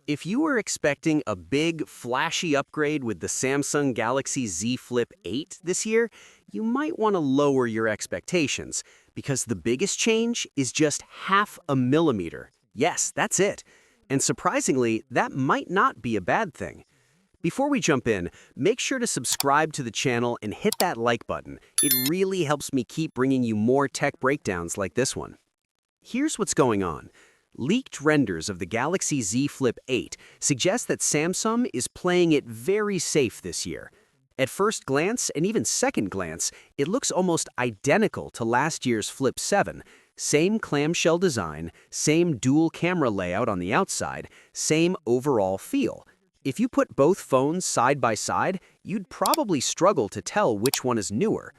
If you were expecting a big, flashy upgrade with the Samsung Galaxy Z Flip 8 this year, you might want to lower your expectations because the biggest change is just half a millimeter. Yes, that's it. And surprisingly, that might not be a bad thing. Before we jump in, make sure to subscribe to the channel and hit that like button. It really helps me keep bringing you more tech breakdowns like this one. Here's what's going on. Leaked renders of the Galaxy Z Flip 8 suggest that Samsung is playing it very safe this year. At first glance, and even second glance, it looks almost identical to last year's Flip 7. Same clamshell design, same dual camera layout on the outside, same overall feel. If you put both phones side by side, you'd probably struggle to tell which one is newer.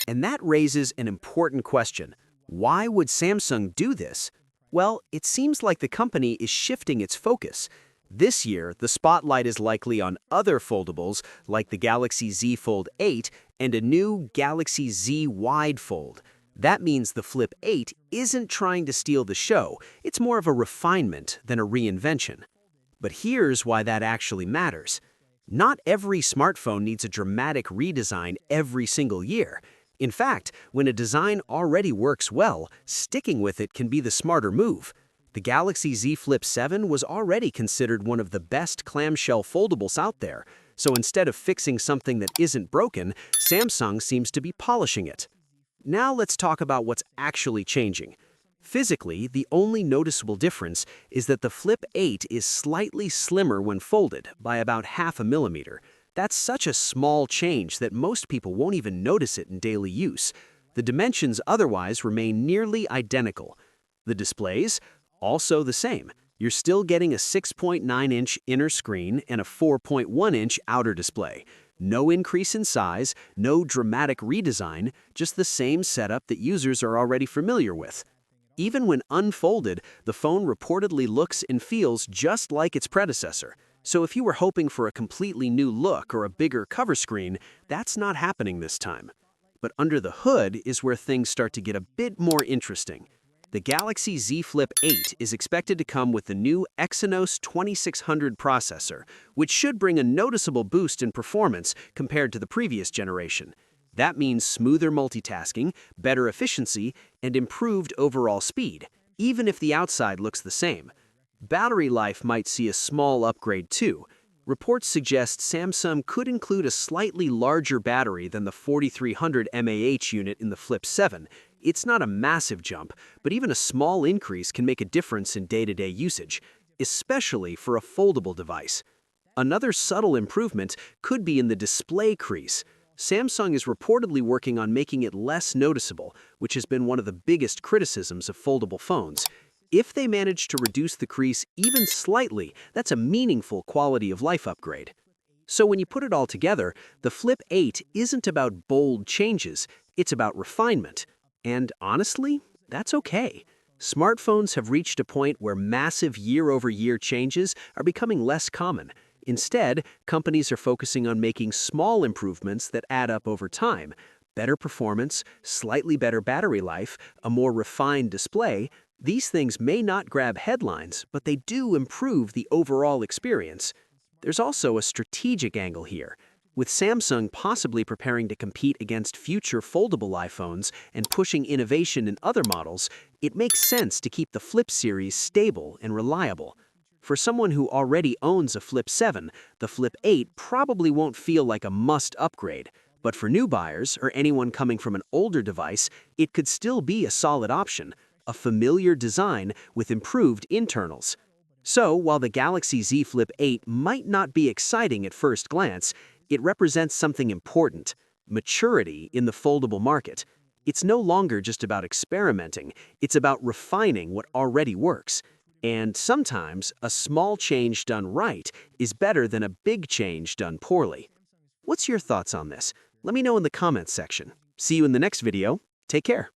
And that raises an important question. Why would Samsung do this? Well, it seems like the company is shifting its focus. This year, the spotlight is likely on other foldables like the Galaxy Z Fold 8 and a new Galaxy Z Wide Fold. That means the Flip 8 isn't trying to steal the show, it's more of a refinement than a reinvention. But here's why that actually matters. Not every smartphone needs a dramatic redesign every single year. In fact, when a design already works well, sticking with it can be the smarter move. The Galaxy Z Flip 7 was already considered one of the best clamshell foldables out there, so instead of fixing something that isn't broken, Samsung seems to be polishing it. Now let's talk about what's actually changing. Physically, the only noticeable difference is that the Flip 8 is slightly slimmer when folded, by about half a millimeter. That's such a small change that most people won't even notice it in daily use. The dimensions otherwise remain nearly identical. The displays? Also the same. You're still getting a 6.9-inch inner screen and a 4.1-inch outer display. No increase in size, no dramatic redesign, just the same setup that users are already familiar with. Even when unfolded, the phone reportedly looks and feels just like its predecessor. So if you were hoping for a completely new look or a bigger cover screen, that's not happening this time. But under the hood is where things start to get a bit more interesting. The Galaxy Z Flip 8 is expected to come with the new Exynos 2600 processor, which should bring a noticeable boost in performance compared to the previous generation. That means smoother multitasking, better efficiency, and improved overall speed, even if the outside looks the same. Battery life might see a small upgrade too. Reports suggest Samsung could include a slightly larger battery than the 4300 mAh unit in the Flip 7. It's not a massive jump, but even a small increase can make a difference in day-to-day usage, especially for a foldable device. Another subtle improvement could be in the display crease. Samsung is reportedly working on making it less noticeable, which has been one of the biggest criticisms of foldable phones. If they manage to reduce the crease even slightly, that's a meaningful quality of life upgrade. So when you put it all together, the Flip 8 isn't about bold changes, it's about refinement. And honestly, that's okay. Smartphones have reached a point where massive year-over-year changes are becoming less common. Instead, companies are focusing on making small improvements that add up over time. Better performance, slightly better battery life, a more refined display. These things may not grab headlines, but they do improve the overall experience. There's also a strategic angle here. With Samsung possibly preparing to compete against future foldable iPhones and pushing innovation in other models, it makes sense to keep the Flip series stable and reliable. For someone who already owns a Flip 7, the Flip 8 probably won't feel like a must upgrade. But for new buyers or anyone coming from an older device, it could still be a solid option, a familiar design with improved internals. So, while the Galaxy Z Flip 8 might not be exciting at first glance, it represents something important: maturity in the foldable market. It's no longer just about experimenting, it's about refining what already works. And sometimes, a small change done right is better than a big change done poorly. What's your thoughts on this? Let me know in the comments section. See you in the next video. Take care.